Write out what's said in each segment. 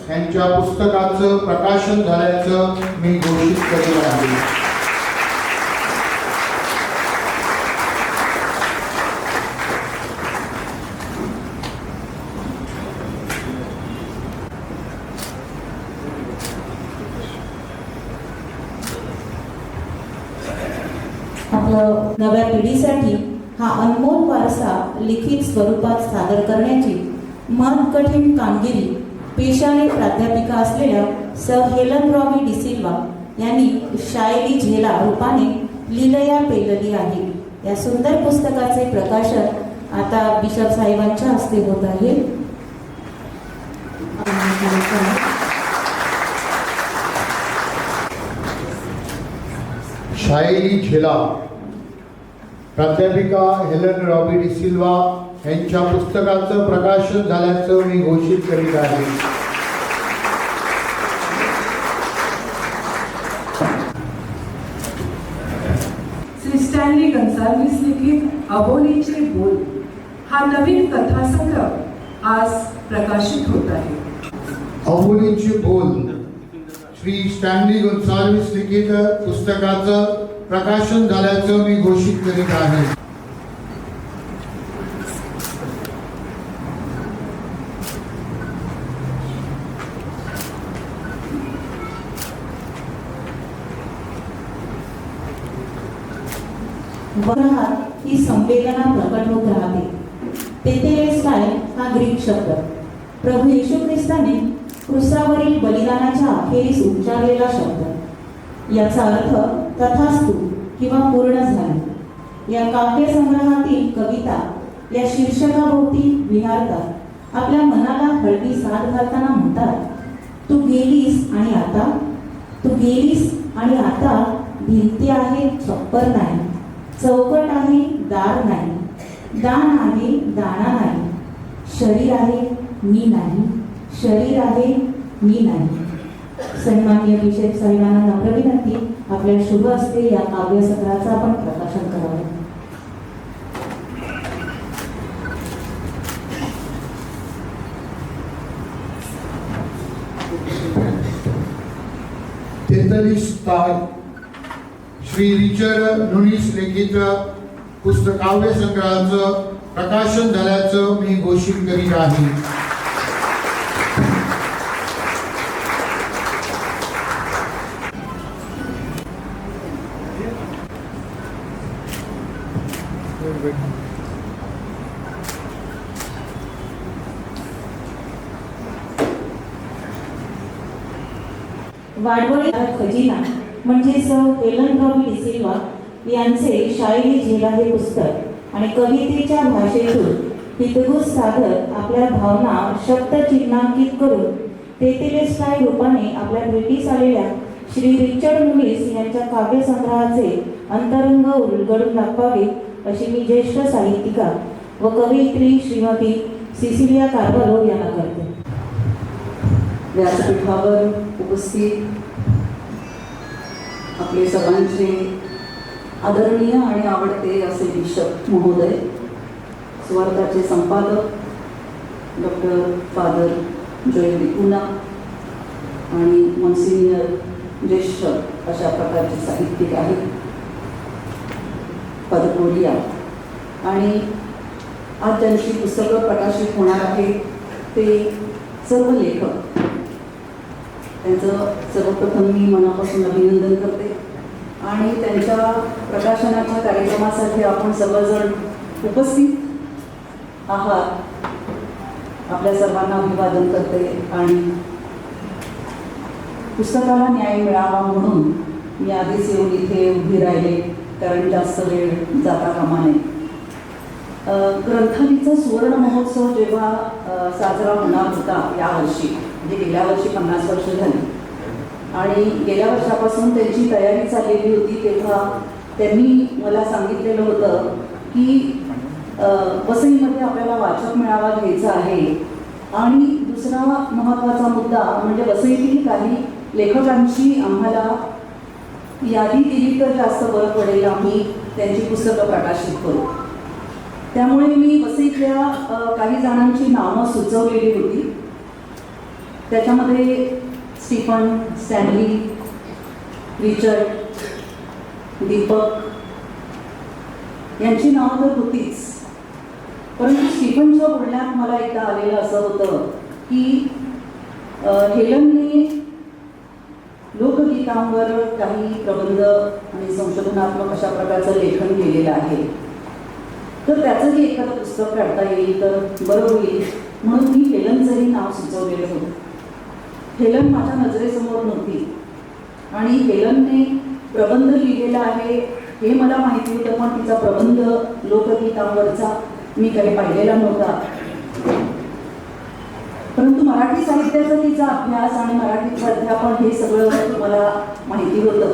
यांच्या पुस्तकाचं प्रकाशन झाल्याचं मी घोषित करीत आहे. आपलं नव्या पिढीसाठी हा अनमोल वारसा लिखित स्वरूपात सादर करण्याची मनकठीण कामगिरी पेशाने प्राध्यापिका असलेल्या सर हेलन रॉबी डिसिल्वा यांनी शायरी झेला रूपाने लीलया पेलली आहे. या सुंदर पुस्तकाचे प्रकाशन आता बिशप साहेबांच्या हस्ते होत आहे. शायरी झेला प्राध्यापिका हेलन रॉबी डिसिल्वा यांच्या पुस्तकाचं प्रकाशन झाल्याचं मी घोषित करीत आहे. श्री स्टॅनली गन्साल्विस लिखित अबोलीचे बोल हा नवीन कथासंग्रह आज प्रकाशित होत आहे. अबोलीचे बोल श्री स्टॅनली गन्साल्विस लिखित पुस्तकाचं प्रकाशन झाल्याचं मी घोषित करीत आहे. वराहात ही संवेदना प्रकट होत राहते. तेतेलेस्टाय हा ग्रीक शब्द प्रभू येशू ख्रिस्ताने क्रूसावरील बलिदानाच्या अखेरीस उच्चारलेला शब्द. याचा अर्थ तथास्तु किंवा पूर्ण झाले. या काव्यसंग्रहातील कविता या शीर्षकाभोवती विहारतात. आपल्या मनाला हळवी साथ घालताना म्हणतात, तू गेलीस आणि आता, तू गेलीस आणि आता भिंती आहे छप्पर नाही, चौकट आहे दार नाही, दान आहे दाणा नाही, शरीर आहे मी नाही, शरीर आहे मी नाही. सन्माननीय बिशप साहेबांना नम्र विनंती, आपल्या शुभ हस्ते या काव्यसंग्रहाचं आपण प्रकाशन करावे. तेतलीस्टाय श्री रिचर्ड नुनिस लिखित पुस्तकाव्य संग्रहाचं प्रकाशन झाल्याचं मी घोषित करीत आहे. वाडवळी खजिना म्हणजे सर हेलन रॉबी डिसिल्वा यांचे शायरी झेला हे पुस्तक आणि कवितेच्या भाषेतून हितगुज साधत आपल्या भावना शब्द चिन्हांकित करून तेतेलेस्टाय रूपाने आपल्या भेटीस आलेल्या श्री रिचर्ड नुनिस यांच्या काव्यसंग्रहाचे अंतरंग उलगडून दाखवावे अशी मी ज्येष्ठ साहित्यिका व कवयित्री श्रीमती सिसिलिया कार्वालो यांना करते. व्यासपीठावर उपस्थित आपले सर्वांचे आदरणीय आणि आवडते असे बिशप महोदय, सुवार्ताचे संपादक डॉक्टर फादर जोएल डिकुना आणि मॉन्सिनियर ज्येष्ठ अशा प्रकारचे साहित्यिक आहेत, पदकोलिया, आणि आज ज्यांची पुस्तकं प्रकाशित होणार आहे ते सर्व लेखक, त्यांचं सर्वप्रथम मी मनापासून अभिनंदन करते. आणि त्यांच्या प्रकाशनाच्या कार्यक्रमासाठी आपण सर्वजण उपस्थित आहात, आपल्या सर्वांना अभिवादन करते. आणि पुस्तकाला न्याय मिळावा म्हणून मी आधीच येऊन इथे उभी राहिले, कारण जास्त वेळ जाता कामा नये. ग्रंथालयाचा सुवर्ण महोत्सव जेव्हा साजरा होणार होता यावर्षी, म्हणजे गेल्या वर्षी 50 वर्ष झाली आणि गेल्या वर्षापासून त्यांची तयारी चाललेली होती, तेव्हा त्यांनी मला सांगितलेलं होतं की वसईमध्ये आपल्याला वाचक मेळावा घ्यायचा आहे. आणि दुसरा महत्त्वाचा मुद्दा म्हणजे वसईतील काही लेखकांची आम्हाला यादी दिली तर जास्त बरं पडेल, आम्ही त्यांची पुस्तकं प्रकाशित करू. त्यामुळे मी वसईतल्या काही जणांची नावं सुचवलेली होती त्याच्यामध्ये स्टीफन, स्टॅनली, रिचर्ड, दीपक यांची नावं तर होतीच. परंतु स्टीफनच्या बोलण्यात मला एकदा आलेलं असं होतं की हेलनने लोकगीतांवर काही प्रबंध आणि संशोधनात्मक अशा प्रकारचं लेखन केलेलं आहे, तर त्याचंही एखादं पुस्तक काढता येईल तर बरं होईल म्हणून मी हेलनचंही नाव सुचवलेलं होतं. हेलन माझ्या नजरेसमोर नव्हती आणि हेलनने प्रबंध लिहिलेला आहे हे मला माहिती होतं, पण तिचा प्रबंध लोकगीतांवरचा मी काही पाहिलेला नव्हता. परंतु मराठी साहित्याचा तिचा अभ्यास आणि मराठीचं अध्यापन हे सगळं मला माहिती होतं,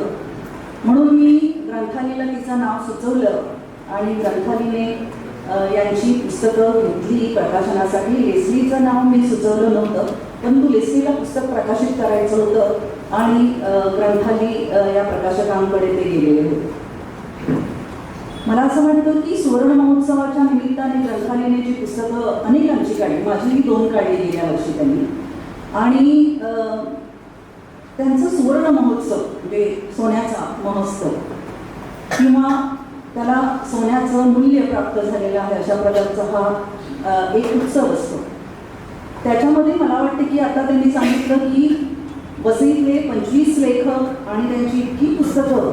म्हणून मी ग्रंथालीला तिचं नाव सुचवलं आणि ग्रंथालीने यांची पुस्तकं घेतली प्रकाशनासाठी. लेस्लीचं नाव मी सुचवलं नव्हतं, परंतु लेस्लीला पुस्तक प्रकाशित करायचं होतं आणि ग्रंथाली या प्रकाशकांकडे ते गेलेले होते. मला असं वाटतं की सुवर्ण महोत्सवाच्या निमित्ताने ग्रंथालयाने जी पुस्तकं अनेकांची काढली, माझीही 2 काढली गेल्या वर्षी त्यांनी, आणि त्यांचं सुवर्ण महोत्सव म्हणजे सोन्याचा महोत्सव किंवा त्याला सोन्याचं मूल्य प्राप्त झालेलं आहे अशा प्रकारचा हा एक उत्सव असतो. त्याच्यामध्ये मला वाटतं की आता त्यांनी सांगितलं की वसईतले 25 लेखक आणि त्यांची इतकी पुस्तकं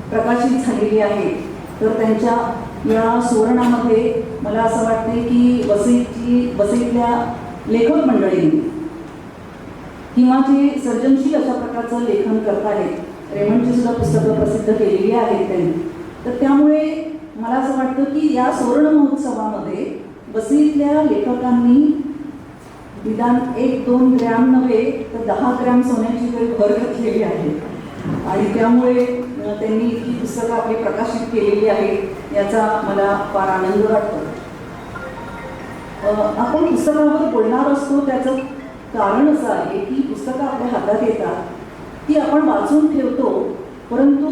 प्रकाशित झालेली आहेत, तर त्यांच्या या सुवर्णामध्ये मला असं वाटते की वसईतल्या लेखक मंडळींनी किंवा जे सर्जनशील अशा प्रकारचं लेखन करत आहेत, रेमंडची सुद्धा पुस्तकं प्रसिद्ध केलेली आहेत त्यांनी, तर त्यामुळे मला असं वाटतं की या सुवर्ण महोत्सवामध्ये वसईतल्या लेखकांनी निदान 1-2 ग्रॅम नव्हे तर 10 ग्रॅम सोन्याची काही भर घातलेली आहे आणि त्यामुळे त्यांनी ही पुस्तकं आपली प्रकाशित केलेली आहेत याचा मला फार आनंद वाटतो. आपण पुस्तकावर बोलणार असतो त्याचं कारण असं आहे की पुस्तकं आपल्या हातात येतात, ती आपण वाचून ठेवतो, परंतु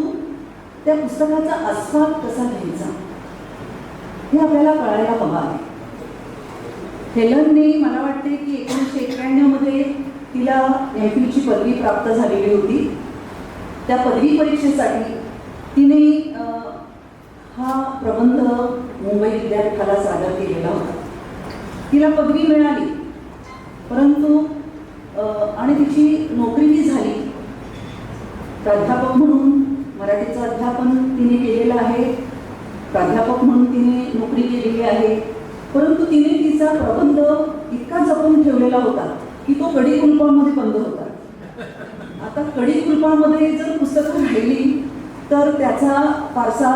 त्या पुस्तकाचा आस्वाद कसा घ्यायचा हे आपल्याला कळायला हवं आहे. हेलनने मला वाटते की 1991 मध्ये तिला MPhilची पदवी प्राप्त झालेली होती. त्या पदवी परीक्षेसाठी तिने हा प्रबंध मुंबई विद्यापीठाला सादर केलेला होता. तिला पदवी मिळाली, परंतु आणि तिची नोकरीही झाली. प्राध्यापक म्हणून मराठीचं अध्यापन तिने केलेलं आहे, प्राध्यापक म्हणून तिने नोकरी केलेली आहे, परंतु तिने तिचा प्रबंध इतका जपून ठेवलेला होता की तो कडी कुलपामध्ये बंद होता. आता कडी कुलपामध्ये जर पुस्तकं राहिली तर त्याचा फारसा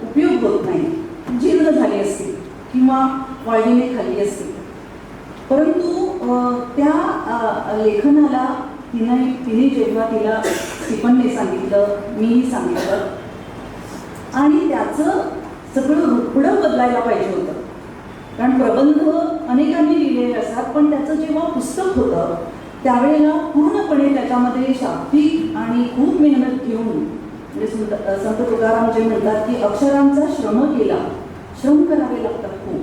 उपयोग होत नाही, जीर्ण झाली असते किंवा वाळीने खाल्ली असते. परंतु त्या लेखनाला तिने जेव्हा तिला स्टीफनने सांगितलं, मीही सांगितलं, आणि त्याचं सगळं रुपडं बदलायला पाहिजे होतं. कारण प्रबंध अनेकांनी लिहिलेले असतात, पण त्याचं जेव्हा पुस्तक होतं त्यावेळेला पूर्णपणे त्याच्यामध्ये शाब्दिक आणि खूप मेहनत घेऊन, म्हणजे संत तुकाराम जे म्हणतात की अक्षरांचा श्रम केला, श्रम करावे लागतात खूप.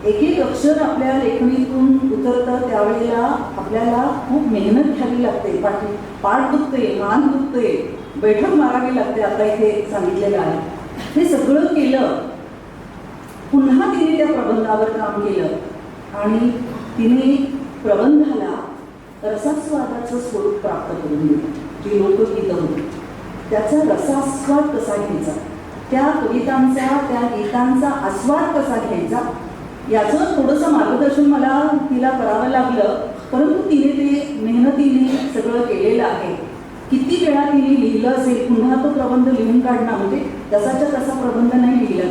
एक एक अक्षर आपल्या लेखणीतून उतरतं त्यावेळेला आपल्याला खूप मेहनत घ्यावी लागते, पाठ दुखते, मान दुखते, बैठक मारावी लागते, आता इथे सांगितलेलं आहे. हे सगळं केलं, पुन्हा तिने त्या प्रबंधावर काम केलं आणि तिने प्रबंधाला रसास्वादाचं स्वरूप प्राप्त करून दिलं. जी लोकगीतं होती त्याचा रसास्वाद कसा घ्यायचा, त्या कवितांचा त्या गीतांचा आस्वाद कसा घ्यायचा याचं थोडंसं मार्गदर्शन मला तिला करावं लागलं, परंतु तिने ते मेहनतीने सगळं केलेलं आहे. किती वेळा तिने लिहिलं असेल, पुन्हा तो प्रबंध लिहून काढणं म्हणजे तसाच्या तसा प्रबंध नाही लिहिला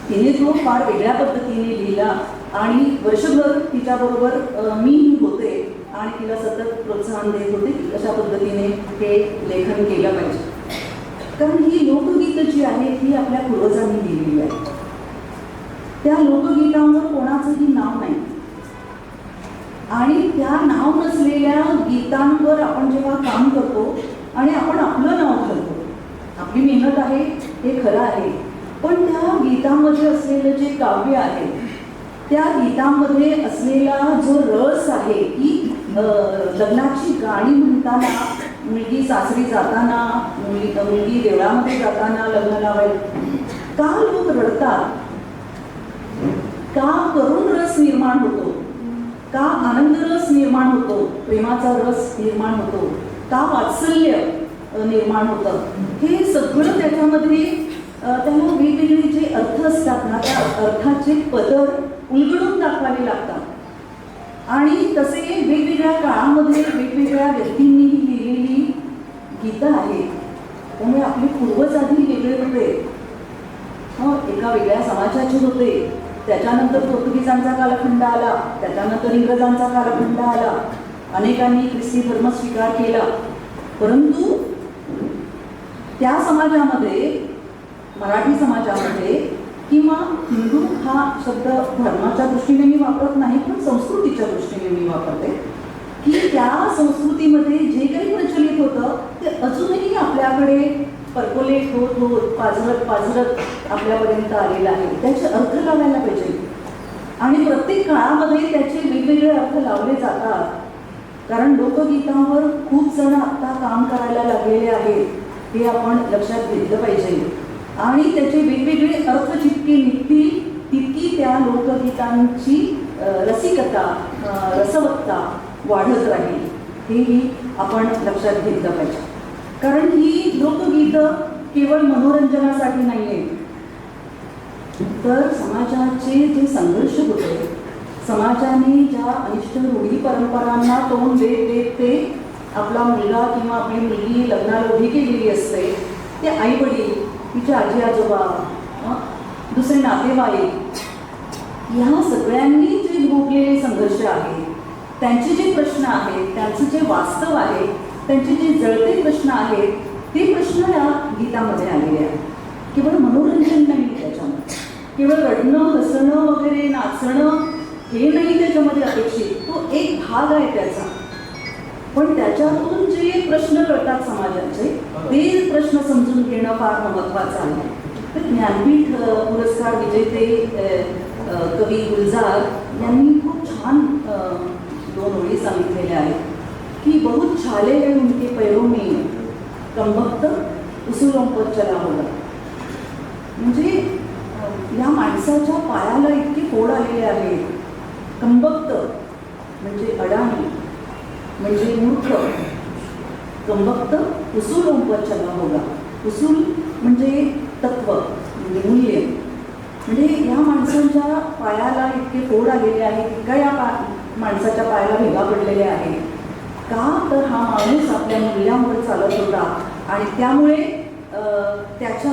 तिने तो फार वेगळ्या पद्धतीने लिहिला आणि वर्षभर तिच्याबरोबर मीही होते आणि तिला सतत प्रोत्साहन देत होते की कशा पद्धतीने हे लेखन केलं पाहिजे. कारण ही लोकगीतं जी आहेत ही आपल्या पूर्वजांनी लिहिलेली आहेत. त्या लोकगीतांवर कोणाचंही नाव नाही आणि त्या नाव नसलेल्या गीतांवर आपण जेव्हा काम करतो आणि आपण आपलं नाव घालतो, आपली मेहनत आहे हे खरं आहे, पण त्या गीतांमध्ये असलेलं जे काव्य आहे त्या गीतामध्ये असलेला जो रस आहे की लग्नाची गाणी म्हणताना, मुलगी सासरी जाताना, मुलगी देवळामध्ये जाताना लग्न लावायला, का लोक रडतात, का करुण रस निर्माण होतो, का आनंद रस निर्माण होतो, प्रेमाचा रस निर्माण होतो, का वात्सल्य निर्माण होतं, हे सगळं त्याच्यामध्ये त्याला वेगवेगळे जे अर्थ असतात ना, त्या अर्थाचे पदर उलगडून दाखवावे लागतात. आणि तसे वेगवेगळ्या काळामध्ये वेगवेगळ्या व्यक्तींनी लिहिलेली गीतं आहेत. त्यामुळे आपले पूर्वज आधी वेगळे होते, एका वेगळ्या समाजाचे होते. त्याच्यानंतर पोर्तुगीजांचा कालखंड आला, त्याच्यानंतर इंग्रजांचा कालखंड आला, अनेकांनी ख्रिस्ती धर्म स्वीकार केला. परंतु त्या समाजामध्ये, मराठी समाजामध्ये, किंवा हिंदू हा शब्द धर्माच्या दृष्टीने मी वापरत नाही, पण संस्कृतीच्या दृष्टीने मी वापरते, की त्या संस्कृतीमध्ये जे काही प्रचलित होतं ते अजूनही आपल्याकडे परकोलेट होत होत पाझरत आपल्यापर्यंत आलेलं आहे. त्याचे अर्थ लावायला पाहिजे आणि प्रत्येक काळामध्ये त्याचे वेगवेगळे अर्थ लावले जातात. कारण लोकगीतांवर खूप जण आता काम करायला लागलेले आहेत, हे आपण लक्षात घेतलं पाहिजे. आणि त्याचे वेगवेगळे अर्थ जितके निघतील तितकी त्या लोकगीतांची रसिकता, रसवत्ता वाढत राहील, हेही आपण लक्षात घेतलं पाहिजे. कारण ही लोकगीतं केवळ मनोरंजनासाठी नाही आहेत, तर समाजाचे जे संघर्ष होते, समाजाने ज्या अनिष्ट रूढी परंपरांना तोंड देत देत ते आपला मुलगा किंवा आपली मुलगी लग्नाला उभी केलेली असते, ते आई वडील, तिचे आजी आजोबा, दुसरे नातेवाईक, ह्या सगळ्यांनी जे भोगलेले संघर्ष आहेत, त्यांचे जे प्रश्न आहेत, त्यांचं जे वास्तव आहे, त्यांचे जे जळते प्रश्न आहेत, ते प्रश्न या गीतामध्ये आलेले आहेत. केवळ मनोरंजन नाही त्याच्यामध्ये, केवळ रडणं, हसणं वगैरे, नाचणं हे नाही त्याच्यामध्ये अपेक्षित, तो एक भाग आहे त्याचा. पण त्याच्यातून जे प्रश्न कळतात समाजाचे, ते प्रश्न समजून घेणं फार महत्त्वाचं आहे. तर ज्ञानपीठ पुरस्कार विजेते कवी गुलजार यांनी खूप छान 2 ओळी सांगितलेल्या आहेत की बहुत छाले हैं उनके पैरों में, कमबख्त उसूलों पर चला होगा. म्हणजे या माणसाच्या पायाला इतके फोड आलेले आहेत. कमबख्त म्हणजे अडाणी, म्हणजे मूर्ख. कमबख्त उसूलों पर चला होगा. उसूल म्हणजे तत्व, म्हणजे मूल्य. म्हणजे या माणसांच्या पायाला इतके फोड आलेले आहेत, इतका या माणसाच्या पायाला भेगा पडलेल्या आहेत. का तर हा माणूस आपल्या मूल्यांवर चालत होता आणि त्यामुळे त्याच्या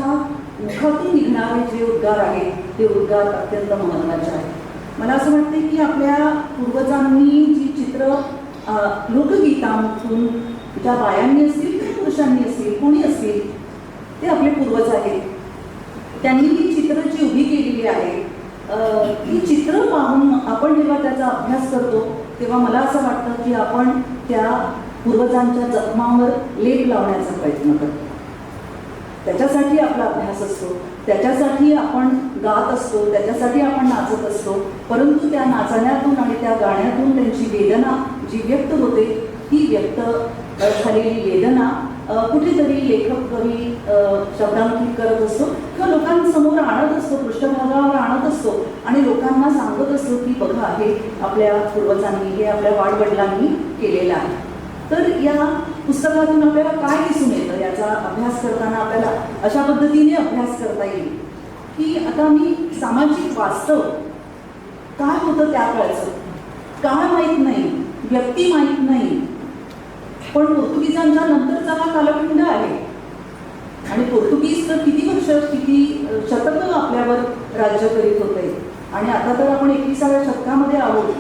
मुखातून निघणारे जे उद्गार आहेत ते उद्गार अत्यंत महत्त्वाचे आहेत. मला असं वाटते की आपल्या पूर्वजांनी जी चित्र लोकगीतांतून, ज्या बायांनी असतील किंवा पुरुषांनी असतील, कोणी असतील, ते आपले पूर्वज आहेत. त्यांनी ही चित्र जी उभी केलेली आहे, ही चित्र पाहून आपण जेव्हा त्याचा अभ्यास करतो तेव्हा मला असं वाटतं की आपण त्या पूर्वजांच्या जखमावर लेप लावण्याचा प्रयत्न करतो. त्याच्यासाठी आपला अभ्यास असतो, त्याच्यासाठी आपण गात असतो, त्याच्यासाठी आपण नाचत असतो. परंतु त्या नाचण्यातून आणि त्या गाण्यातून त्यांची वेदना जी व्यक्त होते, ती व्यक्त झालेली वेदना कुठेतरी लेखक कवी शब्दांकित करत असतो किंवा लोकांसमोर आणत असतो, पृष्ठभागावर आणत असतो आणि लोकांना सांगत असतो की बघा, हे आपल्या पूर्वजांनी, हे आपल्या वाडवडिलांनी केलेलं आहे. तर या पुस्तकातून आपल्याला काय दिसून येतं, याचा अभ्यास करताना आपल्याला अशा पद्धतीने अभ्यास करता येईल की आता मी सामाजिक वास्तव काय होतं त्या काळचं काय माहीत नाही, व्यक्ती माहीत नाही. पण पोर्तुगीजांच्या नंतरचा हा कालखंड आहे आणि पोर्तुगीज तर किती वर्ष, किती शतकं आपल्यावर राज्य करीत होते. आणि आता तर आपण 21व्या शतकामध्ये आहोत,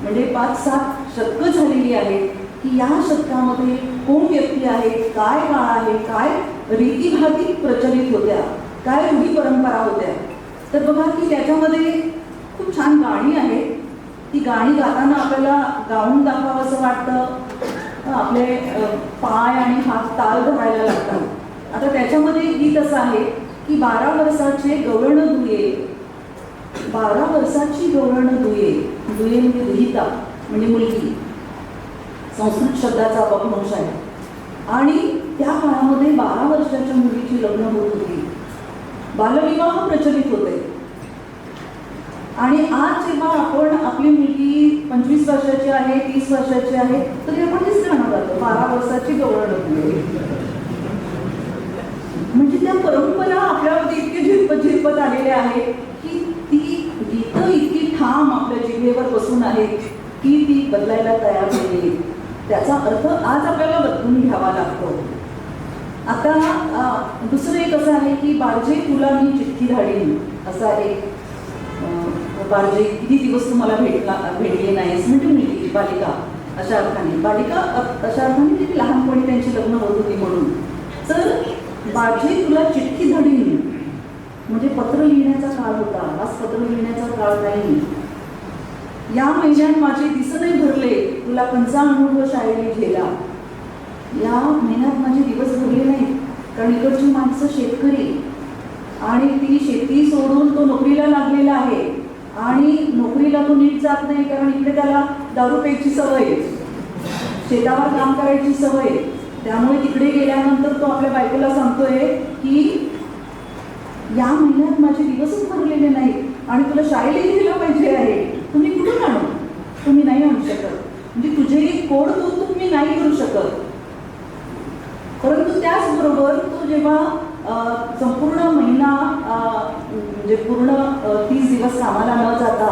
म्हणजे 5-7 शतकं झालेली आहेत की या शतकामध्ये कोण व्यक्ती आहेत, काय काळ आहे, काय रीतीभाती प्रचलित होत्या, काय रूढी परंपरा होत्या. तर बघा की त्याच्यामध्ये खूप छान गाणी आहेत. ती गाणी गाताना आपल्याला गाऊन दाखवावं असं वाटतं, आपले पाय आणि हात ताल धरायला लागतात. आता त्याच्यामध्ये एक गीत असं आहे की 12 वर्षाचे गवळण दुये 12 वर्षाची गवळण दुये, दुये म्हणजे दुहिता म्हणजे मुलगी, संस्कृत शब्दाचा अपभ्रंश आहे. आणि त्या काळामध्ये 12 वर्षाच्या मुलीची लग्न होत होती. बालविवाह प्रचलित होते. आणि आज जेव्हा आपण आपली मुलगी 25 वर्षाची आहे, 30 वर्षाची आहे, तरी आपण दिसणार जातो 12 वर्षाची गवळण होती. म्हणजे त्या परंपरा आपल्यावरती इतके झिरपत आलेल्या आहेत की ती गीतं इतकी ठाम आपल्या जिभेवर बसून आहेत की ती बदलायला तयार नाही. त्याचा अर्थ आज आपल्याला बदलून घ्यावा लागतो. आता दुसरं एक असं आहे की बाळजे तुला मी चिठ्ठी धाडीन, असा एक बाळजे किती दिवस तुम्हाला भेटले नाहीस म्हणजे मुलगी बालिका अशा अर्थाने, बालिका अशा अर्थाने की लहानपणी त्यांची लग्न होत होती म्हणून. तर बाळजे तुला चिठ्ठी धाडीन म्हणजे पत्र लिहिण्याचा काळ होता. आज पत्र लिहिण्याचा काळ नाही. या महिन्यात माझे दिस नाही भरले, तुला पंचा अनुभव शाळेने झेला. या महिन्यात माझे दिवस भरले नाहीत कारण इकडची माणसं शेतकरी आणि ती शेती सोडून तो नोकरीला लागलेला आहे आणि नोकरीला तो नीट जात नाही कारण इकडे त्याला दारू प्यायची सवय, शेतावर काम करायची सवय. त्यामुळे तिकडे गेल्यानंतर तो आपल्या बायकोला सांगतोय की या महिन्यात माझे दिवसच भरलेले नाहीत आणि तुला शाळेलाही गेलं पाहिजे आहे. तुम्ही कुठून आणू? तुम्ही नाही आणू शकत. म्हणजे तुझे कोड दूध तुम्ही नाही करू शकत. परंतु त्याचबरोबर तो जेव्हा संपूर्ण महिना म्हणजे पूर्ण 30 दिवस कामाला न जाता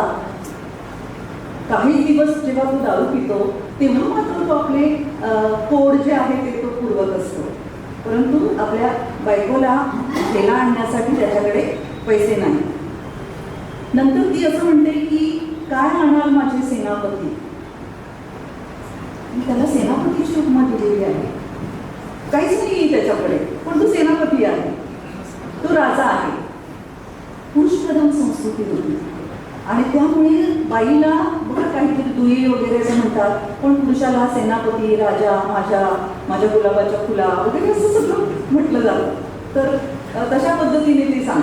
काही दिवस जेव्हा तो दारू पितो तेव्हा मात्र तो आपले कोड जे आहे ते तो पुरवत असतो. परंतु आपल्या बायकोला ठेला आणण्यासाठी त्याच्याकडे पैसे नाही. नंतर ती असं म्हणते की काय आणाल माझे सेनापती. त्याला सेनापतीची उपमा दिलेली आहे. काहीच नाही त्याच्याकडे पण तो सेनापती आहे, तो राजा आहे. पुरुषप्रधान संस्कृती होती आणि त्यामुळे बाईला बरं काहीतरी दुये वगैरे असं म्हणतात पण पुरुषाला सेनापती, राजा, माझ्या गुलाबाच्या फुला वगैरे असं सगळं म्हटलं जातं. तर तशा पद्धतीने ते सांग.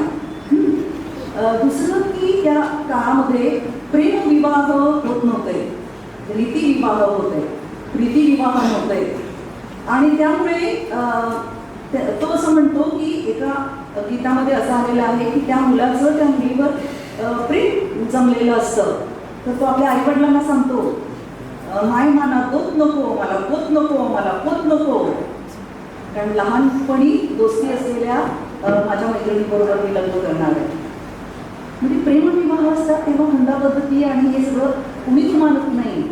दुसरं की त्या काळामध्ये प्रेमविवाह होत नव्हते, रीतिविवाह होते, प्रीतिविवाह नव्हते. आणि त्यामुळे तो असं म्हणतो की एका गीतामध्ये असं आलेलं आहे की त्या मुलाचं त्या मुलीवर प्रेम जमलेलं असतं. तर तो आपल्या आईवडिलांना सांगतो माय माना पोत नको मला, पोत नको मला, पोत नको. कारण लहानपणी दोस्ती असलेल्या माझ्या मैत्रिणीबरोबर मी लग्न करणार आहे. म्हणजे प्रेमविवाह असतात तेव्हा हुंडा पद्धती आणि हे सगळं कुणीच मानत नाही.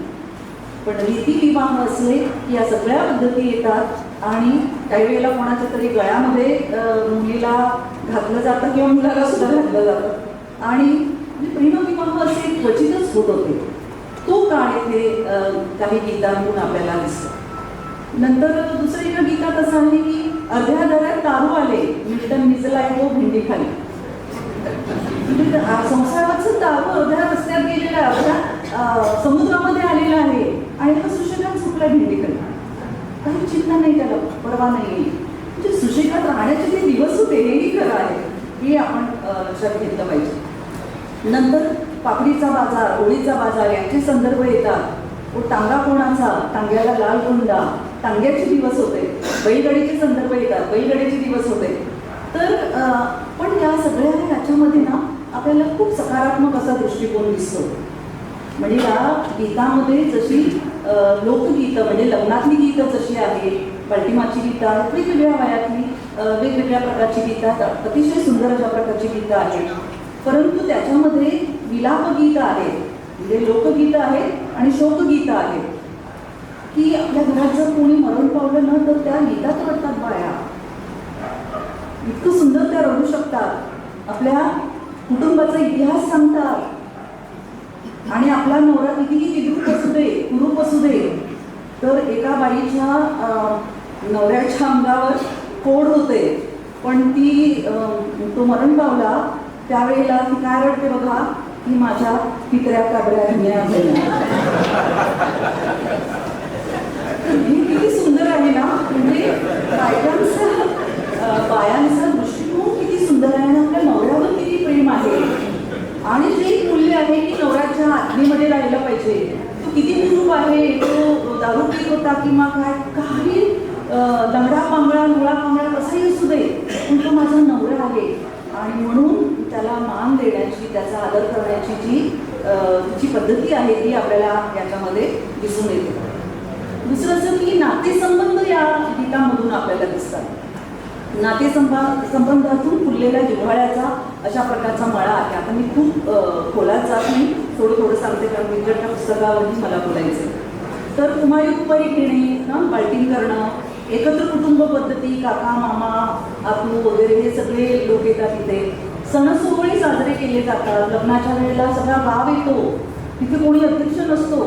पण रीतिविवाह असले की या सगळ्या पद्धती येतात आणि काही वेळेला कोणाच्या तरी गळ्यामध्ये मुलीला घातलं जातं किंवा मुलाला सुद्धा घातलं जातं आणि प्रेमविवाह असे क्वचितच होत होते. तो काळ इथे काही गीतांतून आपल्याला दिसतो. नंतर दुसऱ्या एका गीतात असं आहे की अर्ध्या दऱ्यात तारू आले, मिल्टन निजलाय तो भिंडी खाली. म्हणजे संसाराचं तारू अर्ध्या रस्त्यात गेलेलं आहे, अर्ध्या समुद्रामध्ये आलेलं आहे आणि हा सुशेगात सुटला भिंडी खाली. काही चिंता नाही, त्याला परवा नाही. म्हणजे सुशेगात राहण्याचे जे दिवस होते हेही खरं आहे, हे आपण लक्षात घेतलं पाहिजे. नंतर पापडीचा बाजार, होळीचा बाजार यांचे संदर्भ येतात. टांगा कोणाचा, टांग्याला लाल कोंडा, टांग्याचे दिवस होते. बैलगाडीचे संदर्भ येतात, बैलगाडीचे दिवस होते. तर पण या सगळ्या याच्यामध्ये ना आपल्याला खूप सकारात्मक असा दृष्टिकोन दिसतो. म्हणजे या गीतामध्ये जशी लोकगीतं म्हणजे लग्नातली गीतं जशी आहेत, बाल्टिमाची गीतं आहेत, वेगवेगळ्या वयातली वेगवेगळ्या प्रकारची गीतं आहेत, अतिशय सुंदर अशा प्रकारची गीतं आहेत. परंतु त्याच्यामध्ये विलापगीतं आहेत, म्हणजे लोकगीतं आहेत आणि शोकगीतं आहेत. की आपल्या घरात जर कोणी मरण पावलं ना तर त्या गीतात रडतात बाया. इतकं सुंदर त्या रडू शकतात, आपल्या कुटुंबाचा इतिहास सांगतात आणि आपला नवरा कितीही विद्रूप असू दे, कुरूप असू दे, तर एका बाईच्या नवऱ्याच्या अंगावर कोड होते. पण ती तो मरण पावला त्यावेळेला ती काय रडते बघा की माझ्या पितऱ्या काबऱ्या धुण्या झाल्या. हे किती सुंदर आहे ना. म्हणजे बायांचा दृष्टिकोन किती सुंदर आहे आणि आपल्या नवऱ्यावर किती प्रेम आहे. आणि होता किंवा काय काही लंगडा पांगळा लुळा पांगळा कसाही असू दे, पण तो माझा नवरा आहे आणि म्हणून त्याला मान देण्याची, त्याचा आदर करण्याची जी तिची पद्धती आहे ती आपल्याला याच्यामध्ये दिसून येते. दुसरं असं की नातेसंबंध या गीतामधून आपल्याला दिसतात. नातेसंबंधातून फुललेल्या जिव्हाळ्याचा अशा प्रकारचा मळा आहे. आता मी खूप खोलात जात नाही, थोडं सांगते कारण विद्यार्थ्या पुस्तकावरही मला बोलायचं. तर कुमारी कुपारी घेणे, बाल्टिंग करणं, एकत्र कुटुंब पद्धती, काका मामा आतू वगैरे हे सगळे लोक येतात तिथे. सणसोहळे साजरे केले जातात. लग्नाच्या वेळेला सगळा गाव येतो, तिथे कोणी अध्यक्ष नसतो,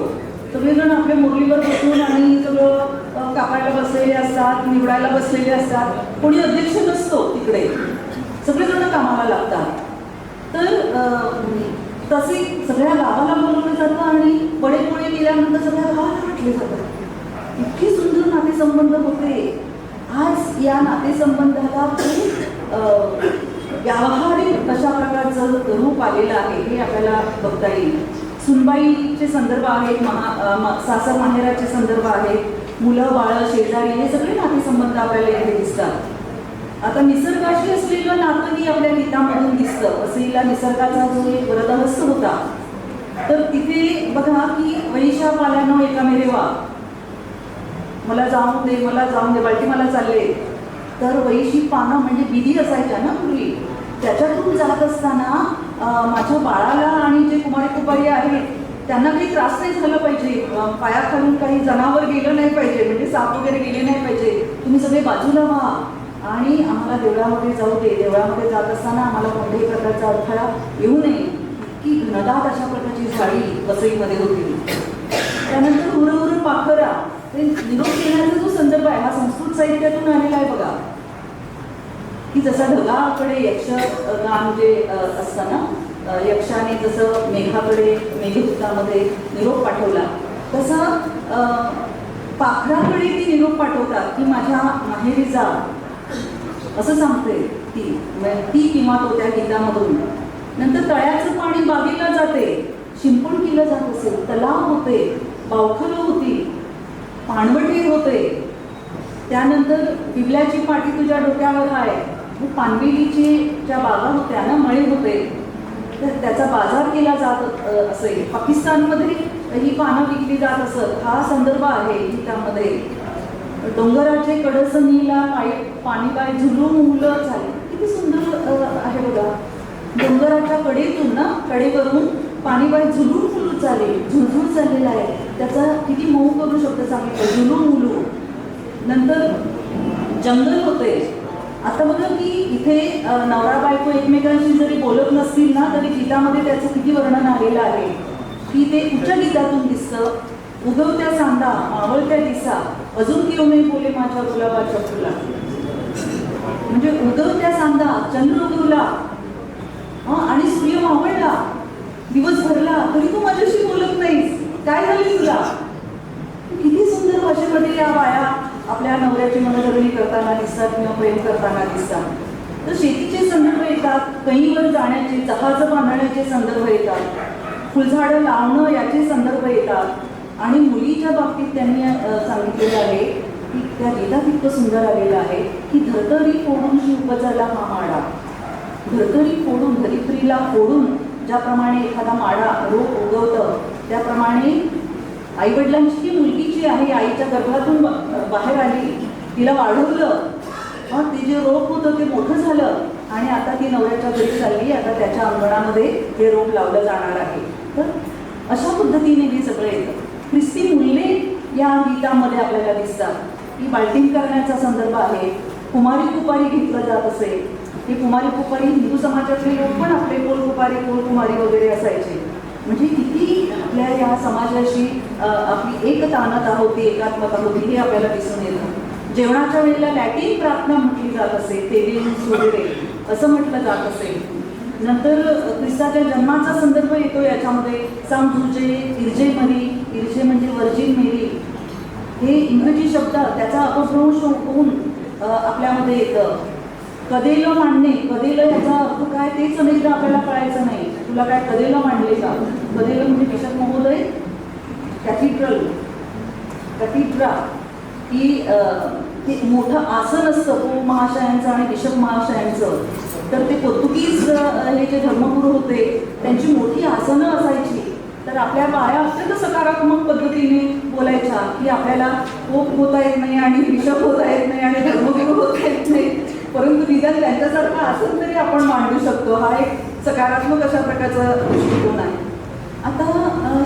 सगळेजण आपल्या मुरलीवर बसून आणि सगळं कापायला बसलेले असतात, निवडायला बसलेले असतात. कोणी अध्यक्ष नसतो तिकडे, सगळेजण कामाला लागतात. तर तसे सगळ्या गावाला बोलवलं जातं आणि बडे पोळे गेल्यानंतर सगळ्या गावाला वाटले जातात. इतकी सुंदर नातेसंबंध होते. आज या नातेसंबंधाला खूप व्यावहारिक अशा प्रकारचं रूप आलेलं आहे हे आपल्याला बघता येईल. सुनबाईचे संदर्भ आहेत, सासर माहेराचे संदर्भ आहेत, मुलं बाळ शेजारी हे सगळे नातेसंबंध आपल्याला इथे दिसतात. आता निसर्गाशी असलेलं नातंही आपल्या गीतामधून दिसतं. असलेला निसर्गाचा जो एक वरदहस्त होता, तर तिथे बघा की वैशा पाल्यानं एकामेरेवा, मला जाऊन दे बालटी मला चालले. तर वैशी पानं म्हणजे विधी असायच्या ना पूर्वी, त्याच्यातून जात असताना माझ्या बाळाला आणि जे कुमारी कुपारी आहेत त्यांना काही त्रास नाही झाला पाहिजे, पायाखालून काही जनावर गेलं नाही पाहिजे, म्हणजे साप वगैरे गेले नाही पाहिजे, तुम्ही सगळे बाजूला व्हा आणि आम्हाला देवळामध्ये जाऊ दे. देवळामध्ये जात असताना आम्हाला कोणत्याही प्रकारचा अडथळा येऊ नये, की घनदाट अशा प्रकारची झाडी वसईमध्ये होती. त्यानंतर हुरहुर पाखरा, ते निरोप देण्याचा जो संदर्भ आहे हा संस्कृत साहित्यातून आलेला आहे बघा, की जसा ढगाकडे यक्षगान जे असताना यक्षाने जसं मेघदूतामध्ये निरोप पाठवला, तसं पाखराकडे ती निरोप पाठवतात की माझ्या माहेरी जा, असं सांगते ती किंवा तो त्या गीतामधून. नंतर तळ्याचं पाणी बागेला जाते, शिंपण केलं जात असेल, तलाव होते, बावखलं होती, पाणवठे होते. त्यानंतर बिबल्याची पाठी तुझ्या डोक्यावर आहे, पानवेलीची ज्या बागा होत्या ना, मळे होते, तर त्याचा बाजार केला जात असेल. पाकिस्तानमध्ये ही पानं विकली जात असत, हा संदर्भ आहे गीतामध्ये. डोंगराचे कडसनीला पाणी काय झुलून मुलं झाली, किती सुंदर आहे बघा. डोंगराच्या कडेतून ना, कडेवरून पाणी बाय झुलून मुलू चाले, झुळझुळ चाललेला आहे, त्याचा किती मऊ करू शकतो सांगितलं, झुलून मुलू. नंतर जंगल होते. आता बघा की इथे नवरा बायको एकमेकांशी जरी बोलत नसतील ना, तरी गीतामध्ये त्याचं किती वर्णन आलेलं आहे की ते उच्च गीतातून दिसतं. उगवत्या सांदा मावळत्या दिसा, अजून किंवा बोले माझ्या गुलाबाच्या फुला, म्हणजे उगवत्या सांदा, चंद्र उगवला आणि सूर्य मावळला, दिवस भरला, तरी तू माझ्याशी बोलत नाहीस, काय झाली तुला. किती सुंदर भाषेमध्ये या बाया आपल्या नवऱ्याची मनधरणी करताना दिसतात किंवा प्रेम करताना दिसतात. तर शेतीचे संदर्भ येतात, कैईवर जाण्याचे, जहाज बांधण्याचे संदर्भ येतात, फुलझाडं लावणं याचे संदर्भ येतात. आणि मुलीच्या बाबतीत त्यांनी सांगितलेलं आहे की त्या गीतात इतकं सुंदर आलेलं आहे की धरतरी फोडून उपजाला हा माडा, धरतरी फोडून, धरित्रीला फोडून ज्याप्रमाणे एखादा माडा रोप उगवतं, त्याप्रमाणे आईवडिलांची जी मुलगी जी आहे आईच्या गर्भातून बाहेर आली, तिला वाढवलं, ते जे रोप होतं ते मोठं झालं आणि आता ती नवऱ्याच्या घरी चालली, आता त्याच्या अंगणामध्ये हे रोप लावलं जाणार आहे. तर अशा पद्धतीने हे सगळं येतं. ख्रिस्ती मूल्ये या गीतामध्ये आपल्याला दिसतात की बाल्टिंग करण्याचा संदर्भ आहे. कुमारी कुपारी घेतलं जात असेल, हे कुमारी कुपारी हिंदू समाजातले लोक पण आपले कोल कुपारी कोल कुमारी वगैरे असायचे. म्हणजे किती आपल्या या समाजाशी आपली एकतानता होती, एकात्मता होती हे आपल्याला दिसून येतं. जेवणाच्या वेळेला लॅटिन प्रार्थना म्हटली जात असे, तेलिन्स वगैरे असं म्हटलं जात असेल. नंतर ख्रिस्ताच्या जन्माचा संदर्भ येतो याच्यामध्ये. साम जुजे इर्जे मरी, इर्जे म्हणजे वर्जिन मेरी, हे इंग्रजी शब्द त्याचा अपभ्रंश होऊन आपल्यामध्ये येतं. कदेलं मांडणे, कदेलं याचा अर्थ काय तेच अनेकदा आपल्याला कळायचं नाही. तुला काय कदेलं मांडले का? कदेलं म्हणजे बिशप महोदय, कॅथिड्रल, कॅथिड्रा ही ते मोठं आसन असतं पोप महाशयांचं आणि बिशप महाशयांचं. तर ते पोर्तुगीज हे जे धर्मगुरू होते त्यांची मोठी आसनं असायची. तर आपल्या बाया अत्यंत सकारात्मक पद्धतीने बोलायच्या की आपल्याला पोप होता येत नाही आणि बिशप होता येत नाही आणि धर्मगुरू होता येत नाही, परंतु निदान त्यांच्यासारखं आसन तरी आपण मांडू शकतो. हा एक सकारात्मक अशा प्रकारचा दृष्टिकोन आहे. आता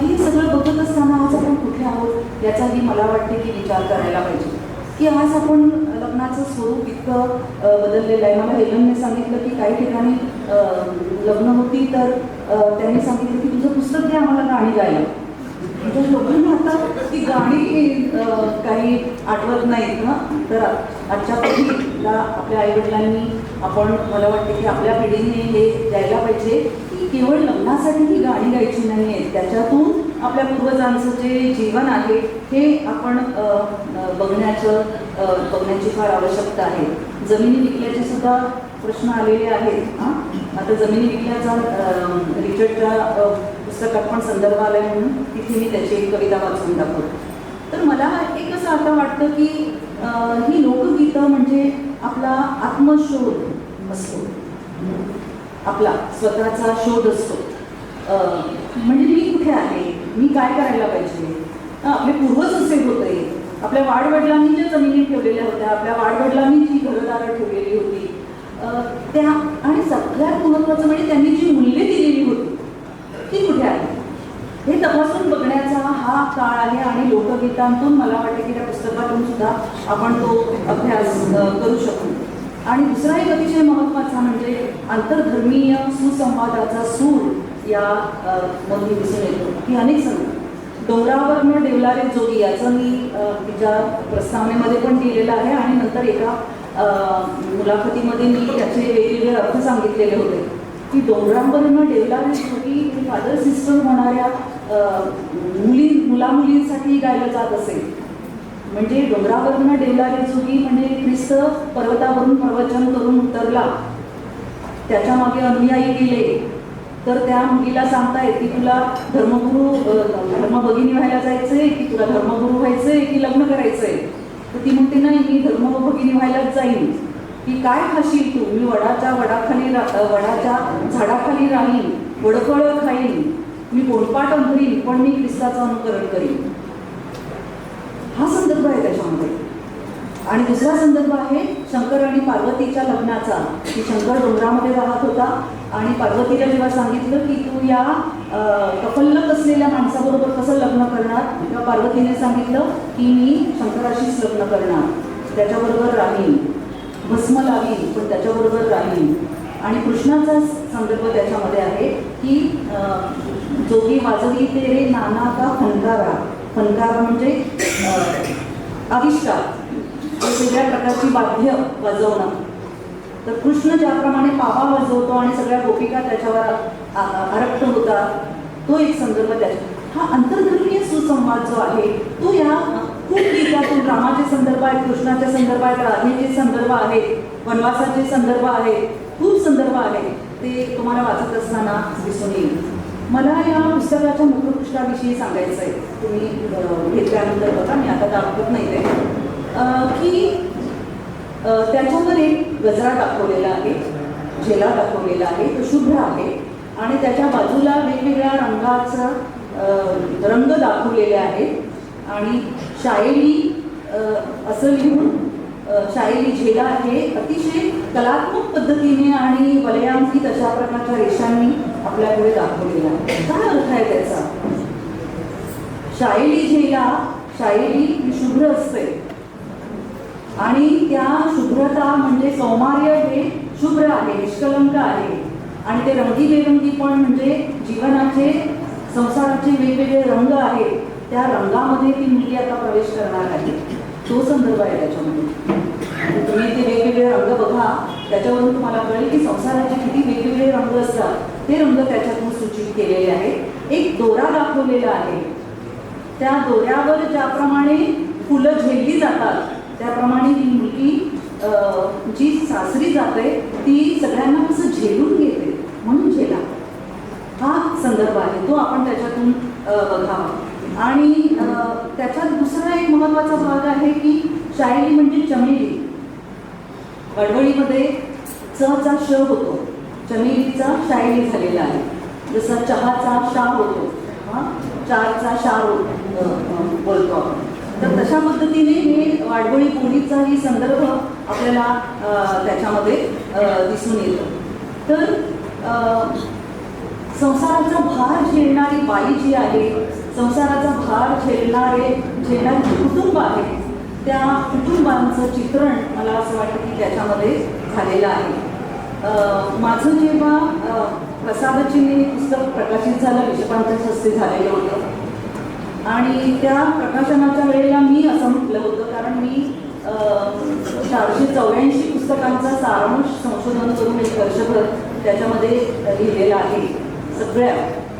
हे सगळं बघत असताना आज आपण कुठे आहोत याचाही मला वाटते की विचार करायला पाहिजे की आज आपण लग्नाचं स्वरूप इतकं बदललेलं आहे. मला हेलनने सांगितलं की काही ठिकाणी लग्न होती तर त्यांनी सांगितलं की तुझं पुस्तक दे आम्हाला गाणी गायला. म्हणजे लोकांना आता ती गाणी काही आठवत नाहीत ना. तर आजच्या पिढीला आपल्या आईवडिलांनी आपण मला वाटते की आपल्या पिढीने हे द्यायला पाहिजे की केवळ लग्नासाठी ही गाणी गायची नाही आहेत, त्याच्यातून आपल्या पूर्वजांचं जे जीवन आहे हे आपण बघण्याची फार आवश्यकता आहे. जमिनी विकल्याचे सुद्धा प्रश्न आलेले आहेत. आता जमिनी विकल्याचा रिचर्डच्या पुस्तकात पण संदर्भ आलाय म्हणून तिथे मी त्याची एक कविता वाचून दाखवतो. तर मला एक असं आता वाटतं की ही लोकगीतं म्हणजे आपला आत्मशोध असतो, आपला स्वतःचा शोध असतो. म्हणजे मी कुठे आहे, मी काय करायला पाहिजे. आपले पूर्वज असे होते, आपल्या वाडवडिलांनी ज्या जमिनी ठेवलेल्या होत्या, आपल्या वाडवडिलांनी जी घरदारं ठेवलेली होती त्या, आणि सगळ्यात महत्त्वाचं म्हणजे त्यांनी जी मूल्ये दिलेली होती ती कुठे आहे हे तपासून बघण्याचा हा काळ आहे. आणि लोकगीतांतून मला वाटते की त्या पुस्तकातून सुद्धा आपण तो अभ्यास करू शकतो. आणि दुसरा एक अतिशय महत्त्वाचा म्हणजे आंतरधर्मीय सुसंवादाचा सूर या मध्ये दिसून येतो की अनेक संत डोंगरावरनं डेवलारे जोगी याचं मी तिच्या प्रस्तावनेमध्ये पण दिलेलं आहे आणि नंतर एका मुलाखतीमध्ये मी त्याचे वेगवेगळे अर्थ सांगितलेले होते की डोंगरावरनं डेवलारे जोगी फादर सिस्टर होणाऱ्या मुलामुलींसाठी गायलं जात असेल. म्हणजे डोंगरावरनं डेवलारे जोगी म्हणजे ख्रिस्त पर्वतावरून प्रवचन करून उतरला, त्याच्या मागे अनुयायी गेले, तर त्या मुलीला सांगतायत की तुला धर्मभगिनी व्हायला जायचंय की तुला धर्मगुरू व्हायचंय की लग्न करायचंय. तर ती म्हणते नाही, मी धर्मभगिनी व्हायलाच जाईन. की काय खाशील तू, मी वडाच्या झाडाखाली राहीन, वडफळं खाईन, मी गोडपाट अंधरीन, पण मी ख्रिस्ताचं अनुकरण करीन. हा संदर्भ आहे त्याच्यामध्ये. आणि दुसरा संदर्भ आहे शंकर आणि पार्वतीच्या लग्नाचा की शंकर डोंगरामध्ये राहत होता आणि पार्वतीला जेव्हा सांगितलं की तू या कफल्लक असलेल्या माणसाबरोबर कसं लग्न करणार, तेव्हा पार्वतीने सांगितलं की मी शंकराशीच लग्न करणार, त्याच्याबरोबर राहीन, भस्म लावीन पण त्याच्याबरोबर राहीन. आणि कृष्णाचा संदर्भ त्याच्यामध्ये आहे की जोगी वाजवी तेरे नाना का फनकारा. फनकारा म्हणजे आविष्कार, वेगवेगळ्या प्रकारची वाद्य वाजवणं. तर कृष्ण ज्याप्रमाणे पावा वाजवतो आणि सगळ्या गोपिका त्याच्यावर आरक्त होतात, तो एक संदर्भ त्याच्या. हा आंतरधर्मीय सुसंवाद जो आहे तो या खूप गीतातून रामाचे संदर्भ आहेत, कृष्णाचे संदर्भ आहेत, राधेचे संदर्भ आहेत, वनवासाचे संदर्भ आहेत, खूप संदर्भ आहेत. ते तुम्हाला वाचत असताना दिसून येईल. मला या पुस्तकाच्या मुखपृष्ठाविषयी सांगायचं आहे. तुम्ही घेतल्यानंतर बघा, मी आता दाखवत नाही ते की त्याच्यामध्ये गजरा दाखवलेला आहे, झेला दाखवलेला आहे, तो शुभ्र आहे आणि त्याच्या बाजूला वेगवेगळ्या रंगाचा रंग दाखवलेले आहेत आणि शायरी असं लिहून शायरी झेला हे अतिशय कलात्मक पद्धतीने आणि वलयांकित अशा प्रकारच्या रेषांनी आपल्यापुढे दाखवलेला आहे. काय अर्थ आहे त्याचा? शायरी झेला, शायरी ही शुभ्र असते आणि त्या शुभ्रता म्हणजे सौमार्य हे शुभ्र आहे, निष्कलंक आहे. आणि ते रंगीबेरंगी पण म्हणजे जीवनाचे संसाराचे वेगवेगळे रंग आहेत, त्या रंगामध्ये ती मुलगी आता प्रवेश करणार आहे. तो संदर्भ आहे त्याच्यामध्ये. तुम्ही ते वेगवेगळे रंग बघा, त्याच्यावरून तुम्हाला कळेल की संसाराचे किती वेगवेगळे रंग असतात. ते रंग त्याच्यातून सूचित केलेले आहेत. एक दोरा दाखवलेला आहे, त्या दोऱ्यावर ज्याप्रमाणे फुलं झेलली जातात त्याप्रमाणे ही मुलगी जी सासरी जाते ती सगळ्यांना कसं झेलून घेते, म्हणून झेला हा संदर्भ आहे, तो आपण त्याच्यातून बघावा. आणि त्याच्यात दुसरा एक महत्त्वाचा भाग आहे की शायरी म्हणजे चमेली. वडवळीमध्ये चचा श होतो, चमेलीचा शायरी झालेला आहे. जसा चहाचा शा होतो, चारचा शार बोलतो आपण. तर तशा पद्धतीने हे वाडवळी बोलीचाही संदर्भ आपल्याला त्याच्यामध्ये दिसून येतो. तर संसाराचा भार झेलणारी बाई जी आहे, संसाराचा भार झेलणारे कुटुंब आहे, त्या कुटुंबांचं चित्रण मला असं वाटतं की त्याच्यामध्ये झालेलं आहे. माझं जेव्हा प्रसादचिन्हे पुस्तक प्रकाशित झालं, विश्वपांच्या हस्ते झालेलं होतं आणि त्या प्रकाशनाच्या वेळेला मी असं म्हटलं होतं, कारण मी 484 पुस्तकांचा सारांश संशोधन करून एक वर्षभर त्याच्यामध्ये लिहिलेलं आहे. सगळ्या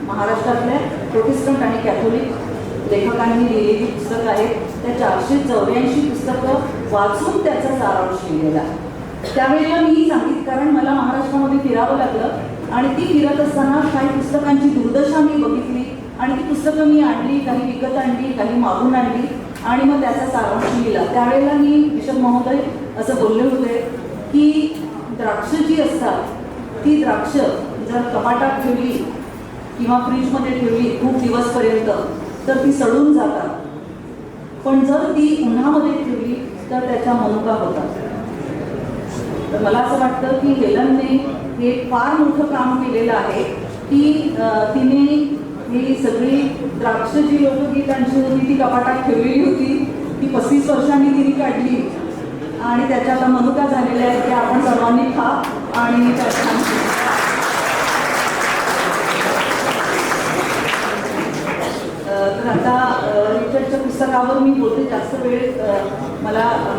महाराष्ट्रातल्या प्रोटेस्टंट आणि कॅथोलिक लेखकांनी लिहिलेली पुस्तकं आहेत. त्या 484 पुस्तकं वाचून त्याचा सारांश लिहिलेला आहे. त्यावेळेला मी सांगितलं, कारण मला महाराष्ट्रामध्ये फिरावं लागलं आणि ती फिरत असताना काही पुस्तकांची दुर्दशा मी बघितली आणि ती पुस्तकं मी आणली, काही विकत आणली, काही मागून आणली आणि मग त्याचा सारांश लिहिला. त्यावेळेला मी बिशप महोदय असं बोलले होते की द्राक्ष जी असतात ती द्राक्ष जर कपाटात ठेवली किंवा फ्रीजमध्ये ठेवली खूप दिवसपर्यंत तर ती सडून जातात, पण जर ती उन्हामध्ये ठेवली तर त्याच्या मनुका होतात. तर मला असं वाटतं की हेलनने हे फार मोठं काम केलेलं आहे की तिने ही सगळी द्राक्ष जी लोकगीतांची होती ती कपाटात ठेवलेली होती, ती 35 वर्षांनी तिने काढली आणि त्याच्यात मनुका झालेल्या आहेत की आपण सर्वांनी खा आणि तर आता रिचर्डच्या पुस्तकावर मी बोलते. जास्त वेळ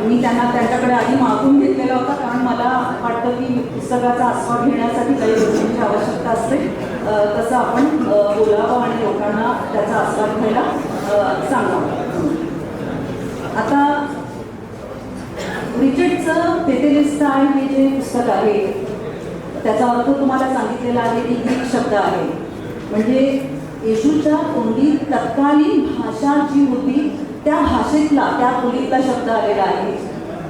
मी त्यांच्याकडे आधी मागून घेतलेला होता, कारण मला वाटतं की पुस्तकाचा आस्वाद घेण्यासाठी काही गोष्टींची आवश्यकता असते. तसं आपण बोलावं आणि लोकांना त्याचा आस्वाद घ्यायला सांगावं. आता रिचर्डचं तेतेलिस्ताय हे जे पुस्तक आहे त्याचा अर्थ तुम्हाला सांगितलेला आहे की ग्रीक शब्द आहे, म्हणजे येशूच्या तोंडी तत्कालीन भाषा जी होती त्या भाषेतला, त्या बोलीतला शब्द आलेला आहे.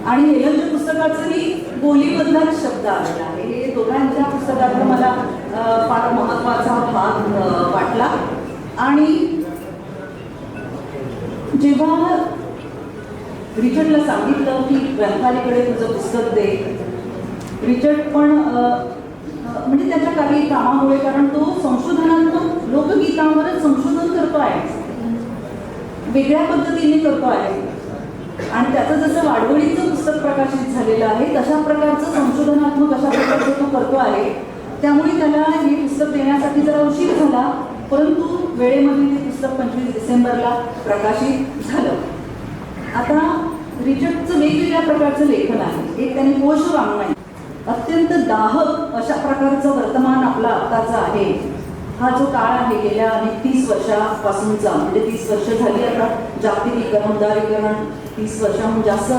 आणि हेलनच्या पुस्तकाचंही बोलीमधलाच शब्द आलेला आहे. हे दोघांच्या पुस्तकाचा मला फार महत्त्वाचा भाग वाटला. आणि जेव्हा रिचर्डला सांगितलं की ग्रंथालयाकडे तुझं पुस्तक दे, रिचर्ड पण म्हणजे त्याच्या काही कामामुळे, कारण तो संशोधनात्मक लोकगीतांवरच संशोधन करतो आहे, वेगळ्या पद्धतीने करतो आहे आणि त्याचं जसं वाडवळीचं पुस्तक प्रकाशित झालेलं आहे तशा प्रकारचं संशोधनात्मक अशा प्रकारचं तो करतो आहे. त्यामुळे त्याला हे पुस्तक देण्यासाठी जरा उशीर झाला, परंतु वेळेमध्ये ते पुस्तक 25 डिसेंबरला प्रकाशित झालं. आता रिचर्डचं वेगवेगळ्या प्रकारचं लेखन आहे. एक त्याने कोशवाङ्मय, अत्यंत दाहक अशा प्रकारचं वर्तमान आपला आत्ताचा आहे. हा जो काळ आहे गेल्या 30 वर्षापासूनचा, म्हणजे 30 वर्ष झाली आता, जागतिकीकरण, उदारीकरण 30 वर्षाहून जास्त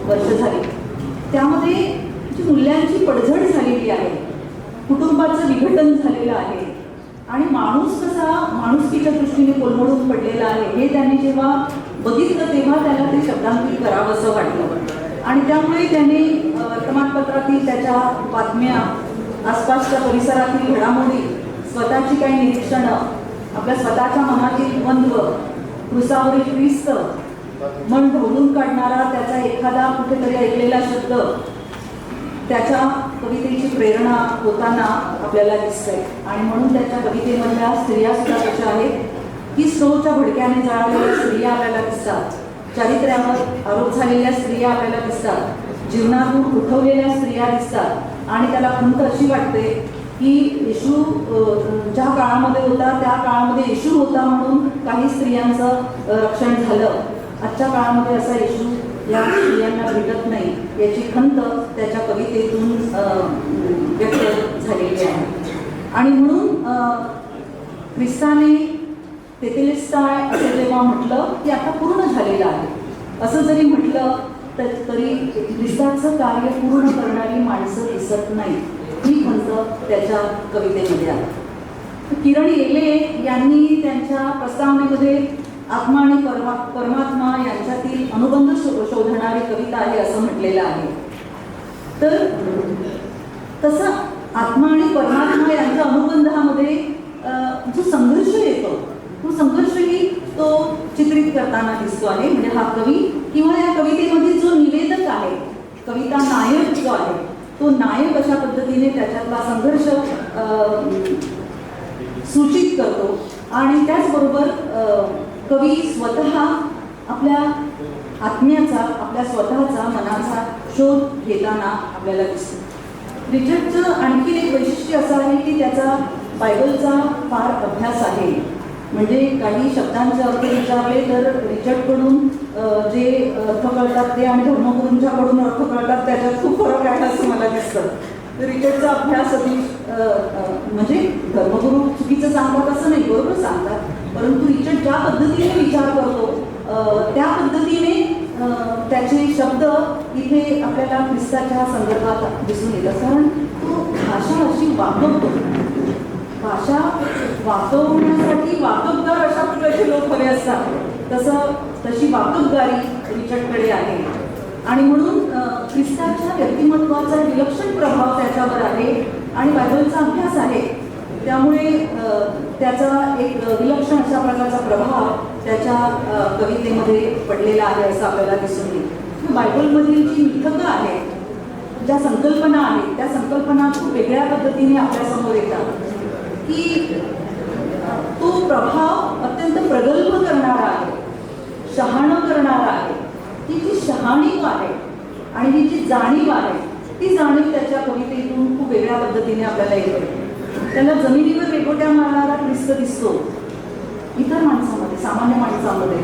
वर्ष झाली. त्यामध्ये जी मूल्यांची पडझड झालेली आहे, कुटुंबाचं विघटन झालेलं आहे आणि माणूस कसा माणुसकीच्या दृष्टीने कोलमडून पडलेला आहे हे त्यांनी जेव्हा बघितलं तेव्हा त्याला ते शब्दांकित करावं असं वाटलं. आणि त्यामुळे त्याने वर्तमानपत्रातील त्याच्या बातम्या, आसपासच्या परिसरातील घडामोडी, स्वतःची काही निरीक्षणं, आपल्या स्वतःच्या मनातील द्वंद्व, क्रुसावरील ख्रिस्त, मन ढवळून काढणारा त्याचा एखादा कुठेतरी ऐकलेला शब्द त्याच्या कवितेची प्रेरणा होताना आपल्याला दिसते. आणि म्हणून त्याच्या कवितेमधल्या स्त्रिया सुद्धा कशा आहेत की स्टोवच्या भडक्याने जळालेल्या स्त्रिया आपल्याला दिसतात, चारित्र्यावर आरोप झालेल्या स्त्रिया आपल्याला दिसतात, जीवनातून उठवलेल्या स्त्रिया दिसतात. आणि त्याला खंत अशी वाटते की येशू ज्या काळामध्ये होता त्या काळामध्ये येशू होता म्हणून काही स्त्रियांचं रक्षण झालं, आजच्या काळामध्ये असा येशू या स्त्रियांना भेटत नाही याची खंत त्याच्या कवितेतून व्यक्त झालेली आहे. आणि म्हणून ख्रिस्ताने तेतेलिस्ताय असं जेव्हा म्हटलं की आता पूर्ण झालेलं आहे, असं जरी म्हटलं तरी ख्रिस्ताचं कार्य पूर्ण करणारी माणसं दिसत नाही, ही खंत त्याच्या कवितेमध्ये आहे. किरण येले यांनी त्यांच्या प्रस्तावनेमध्ये आत्मा आणि परमात्मा यांच्यातील अनुबंध शोधणारी कविता आहे असं म्हटलेलं आहे. तर तसं आत्मा आणि परमात्मा यांच्या अनुबंधामध्ये जो संघर्ष येतो तो संघर्षही तो चित्रित करताना दिसतो आहे. म्हणजे हा कवी किंवा या कवितेमध्ये जो निवेदक आहे, कविता नायक जो आहे, तो नायक अशा पद्धतीने त्याच्यातला संघर्ष सूचित करतो. आणि त्याचबरोबर कवी स्वतः आपल्या आत्म्याचा, आपल्या स्वतःचा मनाचा शोध घेताना आपल्याला दिसतो. रिचर्डचं आणखी एक वैशिष्ट्य असं आहे की त्याचा बायबलचा फार अभ्यास आहे. म्हणजे काही शब्दांचे अर्थ विचारले तर रिचर्डकडून जे अर्थ कळतात ते आणि धर्मगुरूंच्याकडून अर्थ कळतात त्याच्यात खूप फरक आहे असं मला दिसतं. तर रिचर्डचा अभ्यास म्हणजे धर्मगुरू चुकीचं सांगतात असं नाही, बरोबर सांगतात, परंतु रिचर्ड ज्या पद्धतीने विचार करतो त्या पद्धतीने त्याचे शब्द इथे आपल्याला ख्रिस्ताच्या संदर्भात दिसून येतात. कारण तो भाषा अशी वापरतो, भाषा वाचवण्यासाठी वाकबगार अशा प्रकारचे लोक हवे असतात, तशी वाकबगारी रिचर्डकडे आहे. आणि म्हणून ख्रिस्ताच्या व्यक्तिमत्वाचा विलक्षण प्रभाव त्याच्यावर आहे आणि बायबलचा अभ्यास आहे. त्यामुळे त्याचा एक विलक्षण अशा प्रकारचा प्रभाव त्याच्या कवितेमध्ये पडलेला आहे असं आपल्याला दिसून येईल. बायबलमधील जी मिथकं आहेत, ज्या संकल्पना आहेत, त्या संकल्पना खूप वेगळ्या पद्धतीने आपल्यासमोर येतात की तो प्रभाव अत्यंत प्रगल्भ करणारा आहे, शहाणं करणारा आहे. ती जी शहाणीव आहे आणि ही जी जाणीव आहे ती जाणीव त्याच्या कवितेतून खूप वेगळ्या पद्धतीने आपल्याला येते. त्याला जमिनीवर रेघोट्या मारणारा ख्रिस्त दिसतो. इतर माणसामध्ये, सामान्य माणसामध्ये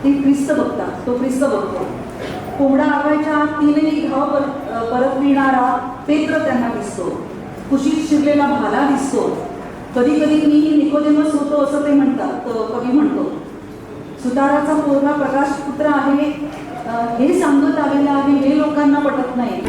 ते ख्रिस्त बघतात, तो ख्रिस्त बघतो. कोंबडा आगायच्या 3 घाव परत मिळणारा पेत्र त्यांना दिसतो. कुशीत शिरलेला भाला दिसतो. कधी कधी मी निकोदेमस होतो असं ते म्हणतात, कवी म्हणतो. सुताराचा पोरगा प्रकाश पुत्र आहे हे सांगत आलेलं आहे, हे लोकांना पटत नाही.